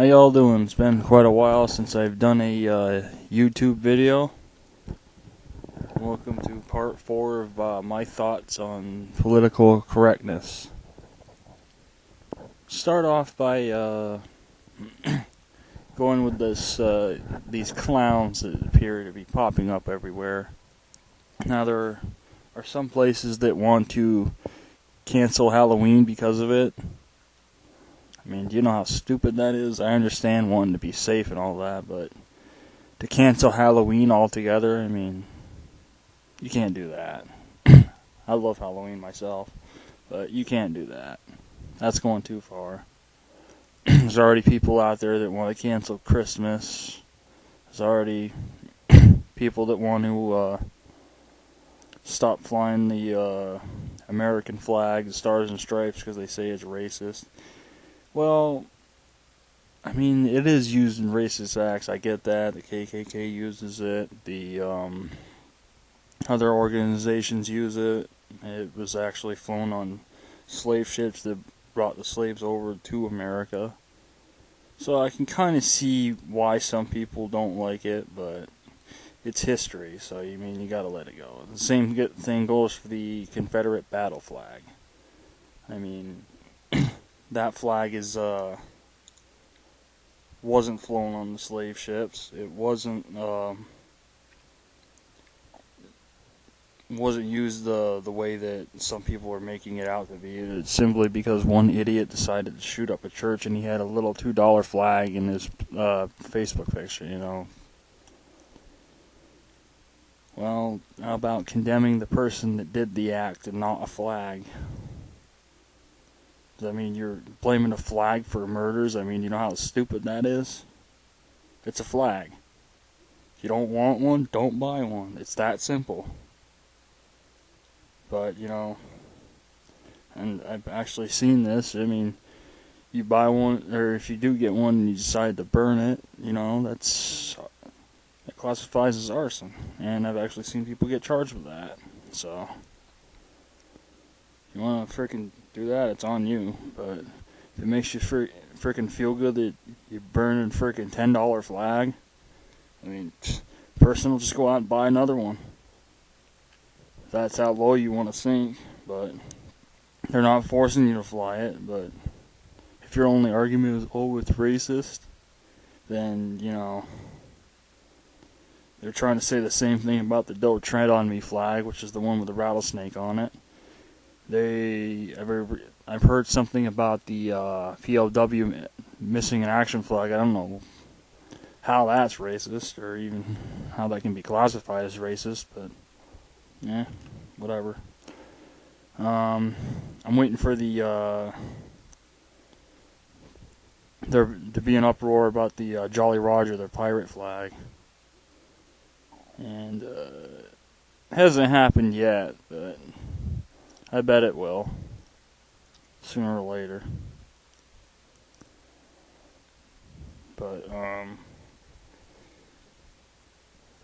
How y'all doing? It's been quite a while since I've done a YouTube video. Welcome to part 4 of my thoughts on political correctness. Start off by going with these clowns that appear to be popping up everywhere. Now there are some places that want to cancel Halloween because of it. I mean, do you know how stupid that is? I understand wanting to be safe and all that, but to cancel Halloween altogether, I mean, you can't do that. I love Halloween myself, but you can't do that. That's going too far. There's already people out there that want to cancel Christmas. There's already people that want to stop flying the American flag, the Stars and Stripes, because they say it's racist. Well, I mean, it is used in racist acts. I get that. The KKK uses it. The other organizations use it. It was actually flown on slave ships that brought the slaves over to America. So I can kind of see why some people don't like it, but it's history. So, I mean, you gotta let it go. The same thing goes for the Confederate battle flag. I mean, that flag wasn't flown on the slave ships. It wasn't used the way that some people are making it out to be. It's simply because one idiot decided to shoot up a church and he had a little $2 flag in his Facebook picture, you know. Well, how about condemning the person that did the act and not a flag? I mean, you're blaming a flag for murders. I mean, you know how stupid that is? It's a flag. If you don't want one, don't buy one. It's that simple. But, you know, and I've actually seen this. I mean, you buy one, or if you do get one and you decide to burn it, you know, that classifies as arson. And I've actually seen people get charged with that. So, if you want to frickin' do that, it's on you. But if it makes you frickin' feel good that you're burning frickin' $10 flag, I mean, person will just go out and buy another one. That's how low you want to sink. But they're not forcing you to fly it. But if your only argument is, oh, it's racist, then, you know, they're trying to say the same thing about the Don't Tread on Me flag, which is the one with the rattlesnake on it. I've heard something about the PLW missing in action flag. I don't know how that's racist, or even how that can be classified as racist, but yeah, whatever. I'm waiting for there to be an uproar about the Jolly Roger, their pirate flag, and it hasn't happened yet, but I bet it will, sooner or later. But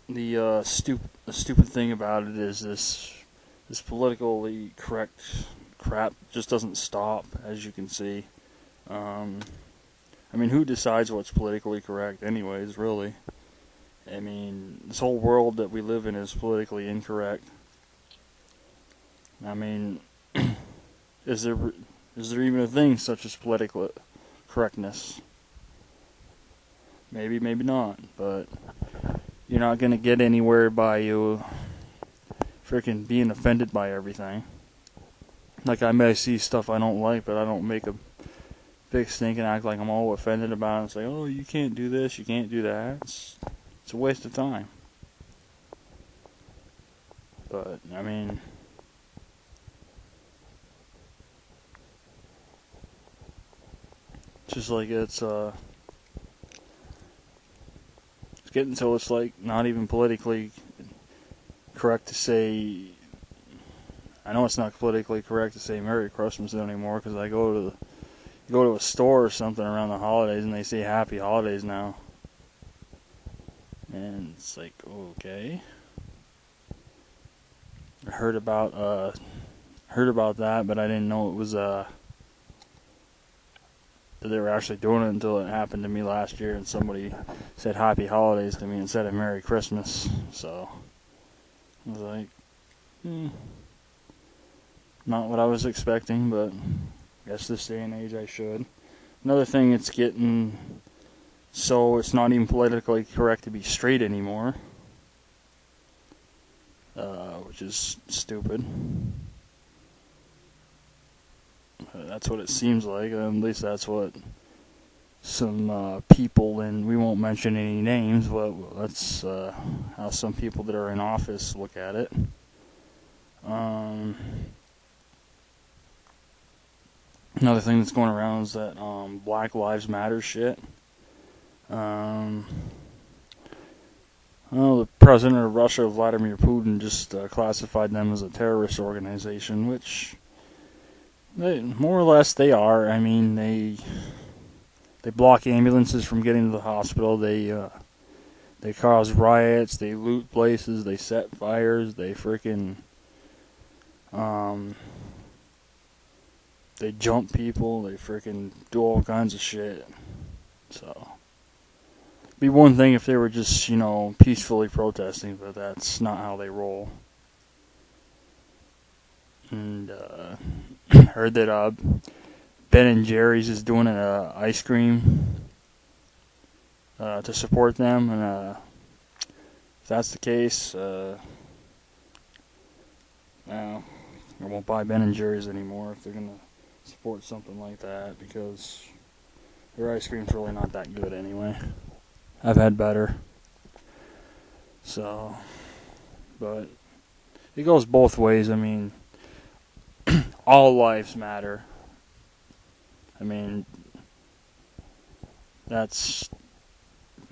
the stupid thing about it is this politically correct crap just doesn't stop, as you can see. I mean, who decides what's politically correct, anyways? Really? I mean, this whole world that we live in is politically incorrect. I mean, is there even a thing such as political correctness? Maybe, maybe not, but you're not gonna get anywhere by you freaking being offended by everything. Like, I may see stuff I don't like, but I don't make a big stink and act like I'm all offended about it and say, oh, you can't do this, you can't do that. It's a waste of time. But, I mean, just like it's getting so it's like not even politically correct to say. I know it's not politically correct to say Merry Christmas anymore, because I go to a store or something around the holidays and they say Happy Holidays now, and it's like, okay. I heard about that, but I didn't know it was that they were actually doing it until it happened to me last year, and somebody said Happy Holidays to me instead of Merry Christmas. So I was like, not what I was expecting, but I guess this day and age I should. Another thing, it's getting so it's not even politically correct to be straight anymore, which is stupid. That's what it seems like. At least that's what some people, and we won't mention any names, but that's how some people that are in office look at it. Another thing that's going around is that Black Lives Matter shit. Well, the president of Russia, Vladimir Putin, just classified them as a terrorist organization, which more or less they are. I mean, they block ambulances from getting to the hospital. They cause riots. They loot places. They set fires. They freaking they jump people. They freaking do all kinds of shit. So it'd be one thing if they were just peacefully protesting, but that's not how they roll. And heard that Ben and Jerry's is doing an ice cream to support them, and if that's the case, I won't buy Ben and Jerry's anymore if they're gonna support something like that, because their ice cream's really not that good anyway. I've had better. So, but it goes both ways. I mean, all lives matter. I mean, that's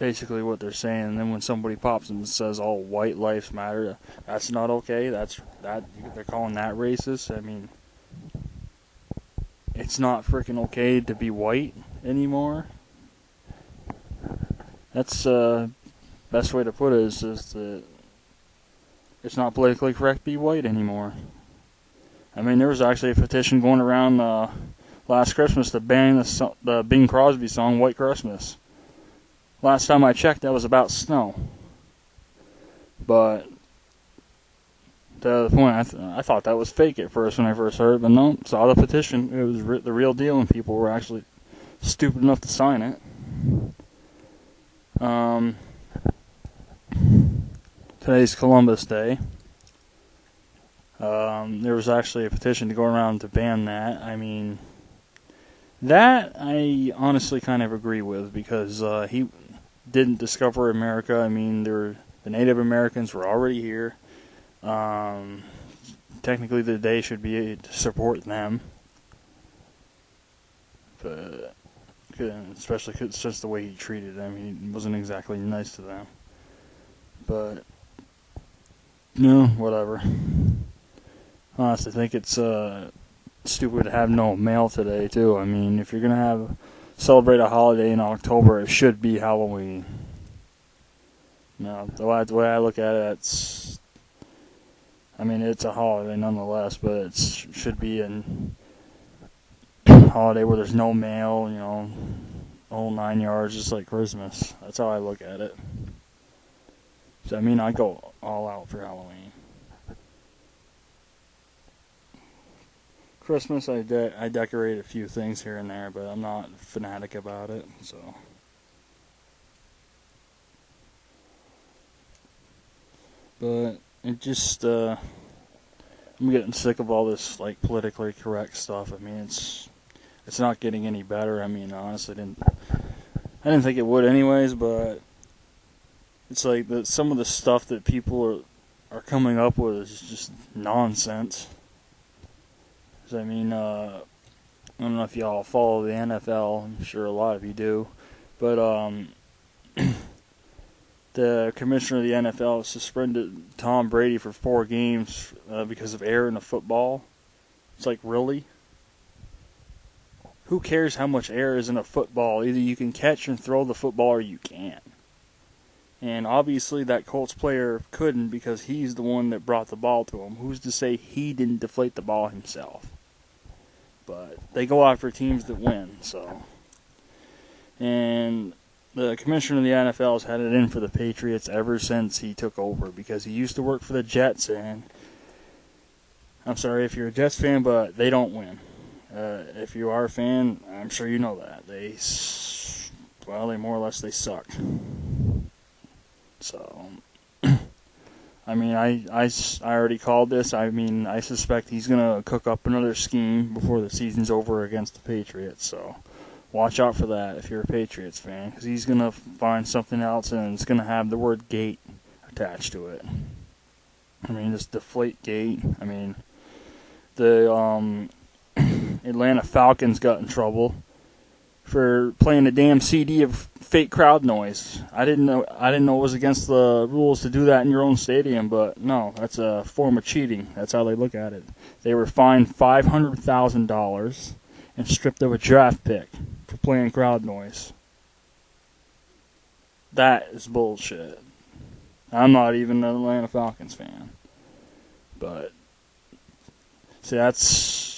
basically what they're saying. And then when somebody pops and says all white lives matter, that's not okay. They're calling that racist. I mean, it's not freaking okay to be white anymore. That's best way to put it is that it's not politically correct to be white anymore. I mean, there was actually a petition going around last Christmas to ban the Bing Crosby song "White Christmas." Last time I checked, that was about snow. But to the point, I thought that was fake at first when I first heard it, but no, saw the petition. It was the real deal, and people were actually stupid enough to sign it. Today's Columbus Day. There was actually a petition to go around to ban that. I mean, that I honestly kind of agree with, because he didn't discover America. I mean, the Native Americans were already here. Technically, the day should be to support them, but especially it's just the way he treated them. He wasn't exactly nice to them. But no, whatever. I honestly think it's stupid to have no mail today too. I mean, if you're gonna celebrate a holiday in October, it should be Halloween. No, the way I look at it, it's a holiday nonetheless, but it should be a holiday where there's no mail, whole 9 yards, just like Christmas. That's how I look at it. So, I go all out for Halloween. Christmas, I decorate a few things here and there, but I'm not a fanatic about it, so. But it just, I'm getting sick of all this, politically correct stuff. It's not getting any better. Honestly, I didn't think it would anyways, but it's like some of the stuff that people are coming up with is just nonsense. I don't know if y'all follow the NFL. I'm sure a lot of you do. But the commissioner of the NFL suspended Tom Brady for 4 games because of error in a football. It's like, really? Who cares how much error is in a football? Either you can catch and throw the football or you can't. And obviously that Colts player couldn't, because he's the one that brought the ball to him. Who's to say he didn't deflate the ball himself? But they go after teams that win, so And the commissioner of the NFL has had it in for the Patriots ever since he took over, because he used to work for the Jets, and I'm sorry if you're a Jets fan, but they don't win. If you are a fan, I'm sure you know that. They more or less, they suck. So, I mean, I already called this. I mean, I suspect he's going to cook up another scheme before the season's over against the Patriots. So, watch out for that if you're a Patriots fan, because he's going to find something else, and it's going to have the word gate attached to it. I mean, this deflate gate. I mean, the Atlanta Falcons got in trouble for playing a damn CD of fake crowd noise. I didn't know it was against the rules to do that in your own stadium, but no, that's a form of cheating. That's how they look at it. They were fined $500,000 and stripped of a draft pick for playing crowd noise. That is bullshit. I'm not even an Atlanta Falcons fan, but see, that's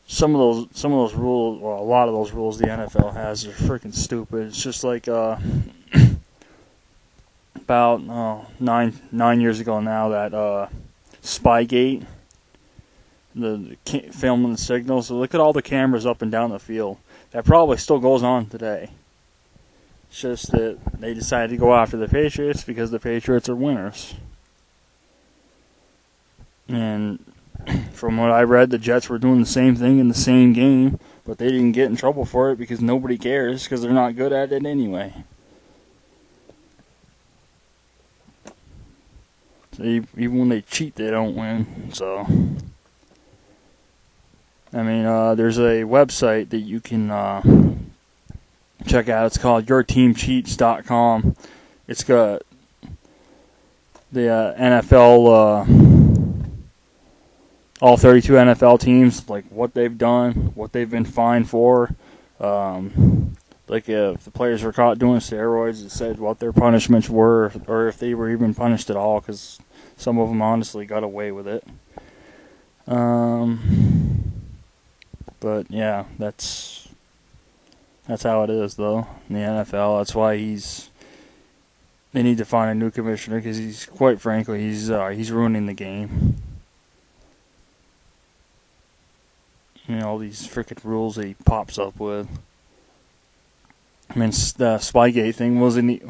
some of those rules. Well, a lot of those rules the NFL has are freaking stupid. It's just like about 9 years ago now, that Spygate, the filming the signals. So look at all the cameras up and down the field. That probably still goes on today. It's just that they decided to go after the Patriots because the Patriots are winners. And from what I read, the Jets were doing the same thing in the same game, but they didn't get in trouble for it because nobody cares, because they're not good at it anyway. So even when they cheat, they don't win. So, I mean, there's a website that you can check out. It's called yourteamcheats.com. It's got the NFL... all 32 NFL teams, like what they've done, what they've been fined for. Like if the players were caught doing steroids, it said what their punishments were, or if they were even punished at all, because some of them honestly got away with it. But yeah, that's how it is though in the NFL. That's why they need to find a new commissioner, because quite frankly he's ruining the game. You know, all these freaking rules that he pops up with. I mean, the Spygate thing wasn't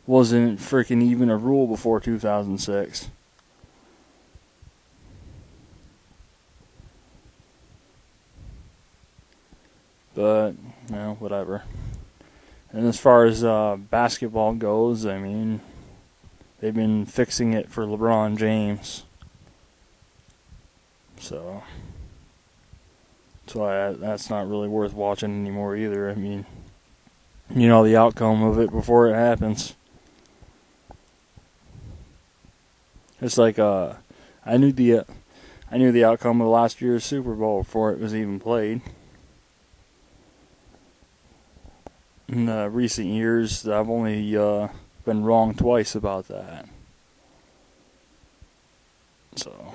freaking even a rule before 2006. But, you know, whatever. And as far as basketball goes, I mean, they've been fixing it for LeBron James. So that's why that's not really worth watching anymore either. I mean, you know the outcome of it before it happens. It's like I knew the outcome of last year's Super Bowl before it was even played. In recent years, I've only been wrong twice about that. So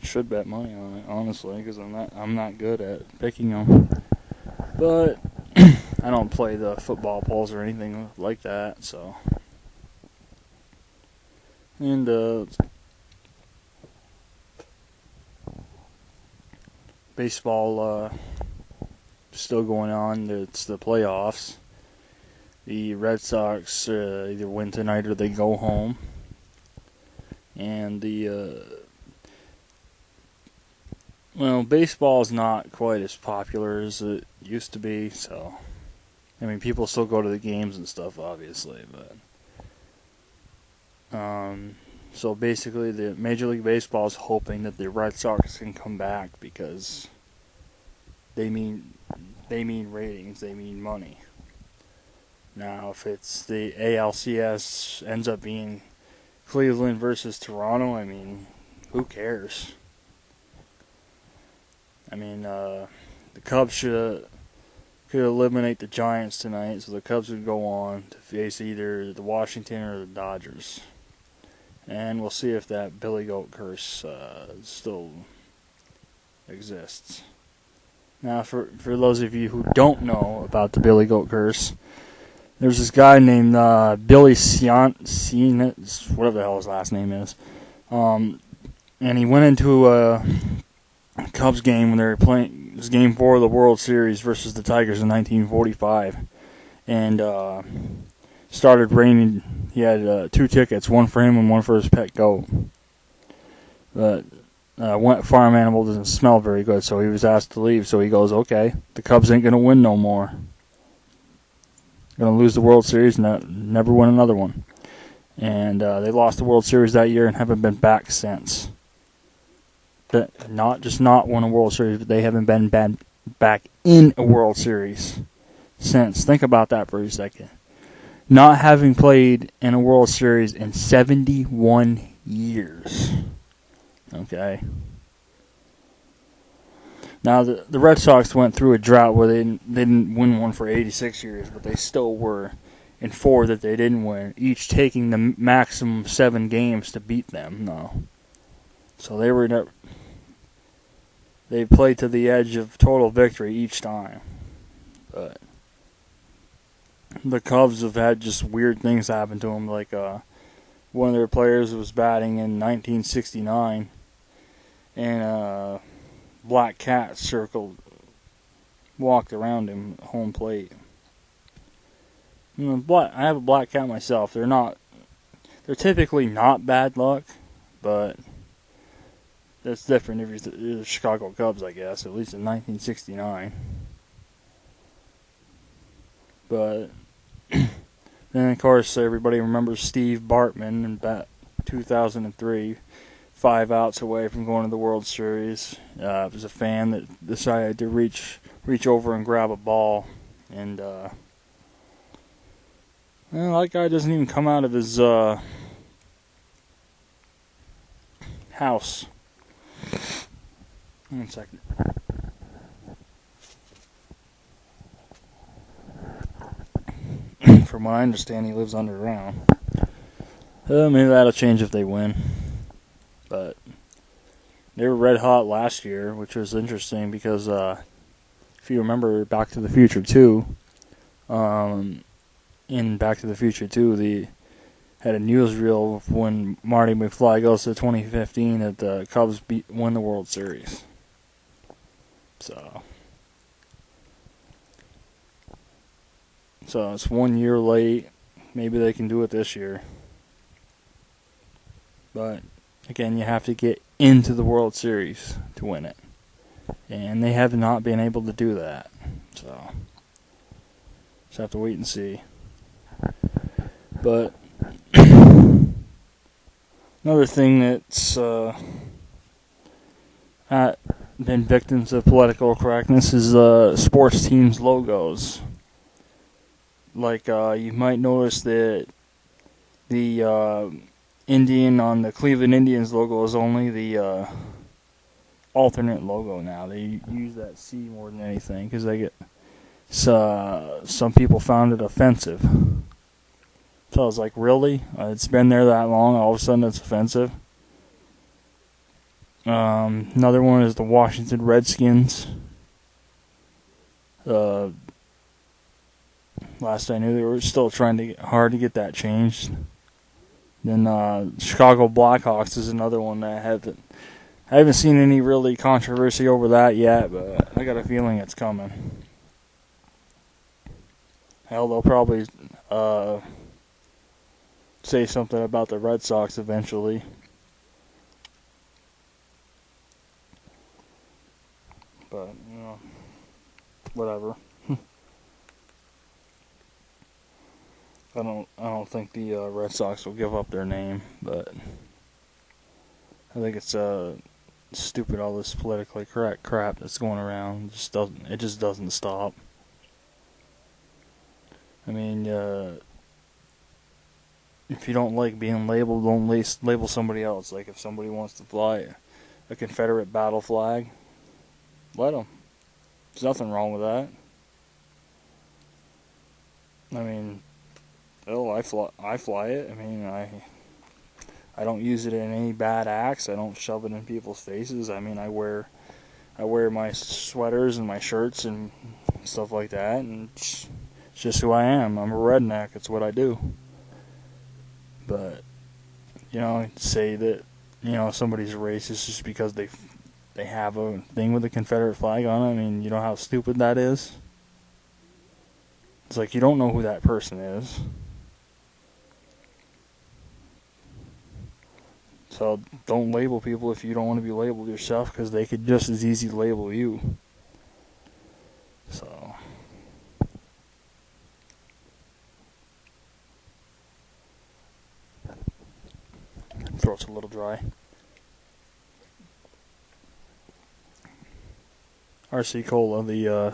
should bet money on it, honestly, because I'm not good at picking them. But I don't play the football polls or anything like that. So, and baseball still going on. It's the playoffs. The Red Sox either win tonight or they go home. And baseball is not quite as popular as it used to be. So, I mean, people still go to the games and stuff, obviously, but so basically, the Major League Baseball is hoping that the Red Sox can come back, because they mean ratings, they mean money. Now, if it's the ALCS ends up being Cleveland versus Toronto, I mean, who cares? I mean, the Cubs could eliminate the Giants tonight, so the Cubs would go on to face either the Washington or the Dodgers. And we'll see if that Billy Goat curse still exists. Now, for those of you who don't know about the Billy Goat Curse, there's this guy named Billy Cian, whatever the hell his last name is. And he went into a Cubs game when they were playing. It was Game 4 of the World Series versus the Tigers in 1945. And started raining. He had 2 tickets, one for him and one for his pet goat. But farm animal doesn't smell very good, so he was asked to leave. So he goes, okay, the Cubs ain't going to win no more. Going to lose the World Series and never win another one. And they lost the World Series that year and haven't been back since. Not won a World Series, but they haven't been back in a World Series since. Think about that for a second. Not having played in a World Series in 71 years. Okay. Now, the Red Sox went through a drought where they didn't win one for 86 years, but they still were in 4 that they didn't win, each taking the maximum 7 games to beat them. No. So they played to the edge of total victory each time. But the Cubs have had just weird things happen to them, like one of their players was batting in 1969, and a black cat walked around him at home plate. I have a black cat myself. They're typically not bad luck, but that's different if you're the Chicago Cubs, I guess, at least in 1969. But then, of course, everybody remembers Steve Bartman in 2003, 5 outs away from going to the World Series. It was a fan that decided to reach over and grab a ball, and that guy doesn't even come out of his house. 1 second. From what I understand, he lives underground. Maybe that'll change if they win. But they were red hot last year, which was interesting because if you remember Back to the Future 2, in Back to the Future 2, they had a newsreel when Marty McFly goes to 2015 that the Cubs won the World Series. So it's 1 year late. Maybe they can do it this year. But again, you have to get into the World Series to win it. And they have not been able to do that. So just have to wait and see. But another thing that's been victims of political correctness is sports teams' logos. Like, you might notice that the Indian on the Cleveland Indians logo is only the alternate logo now. They use that C more than anything because they get some people found it offensive. So I was like, really? It's been there that long, all of a sudden it's offensive? Another one is the Washington Redskins. Last I knew, they were still trying hard to get that changed. Then Chicago Blackhawks is another one that I haven't seen any really controversy over that yet, but I got a feeling it's coming. Hell, they'll probably say something about the Red Sox eventually. But, whatever. I don't think the Red Sox will give up their name, but I think it's stupid, all this politically correct crap that's going around. It just doesn't stop. I mean, if you don't like being labeled, don't label somebody else. Like, if somebody wants to fly a Confederate battle flag, let them. There's nothing wrong with that. I mean, I fly it. I mean, I don't use it in any bad acts. I don't shove it in people's faces. I mean, I wear I wear my sweaters and my shirts and stuff like that, and it's just who I am. I'm a redneck. It's what I do. But, say that, somebody's racist just because they have a thing with a Confederate flag on it. I mean, you know how stupid that is? It's like you don't know who that person is. So don't label people if you don't want to be labeled yourself, because they could just as easy label you. So throat's a little dry. RC Cola, the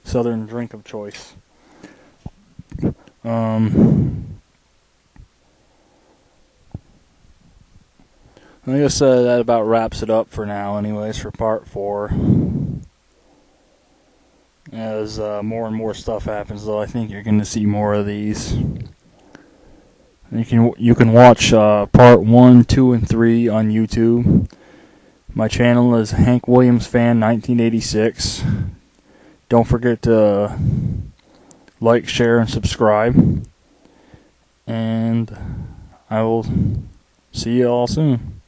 southern drink of choice. I guess that about wraps it up for now, anyways, for part 4. As more and more stuff happens, though, I think you're going to see more of these. You can watch part 1, 2, and 3 on YouTube. My channel is Hank Williams Fan 1986. Don't forget to like, share, and subscribe. And I will see you all soon.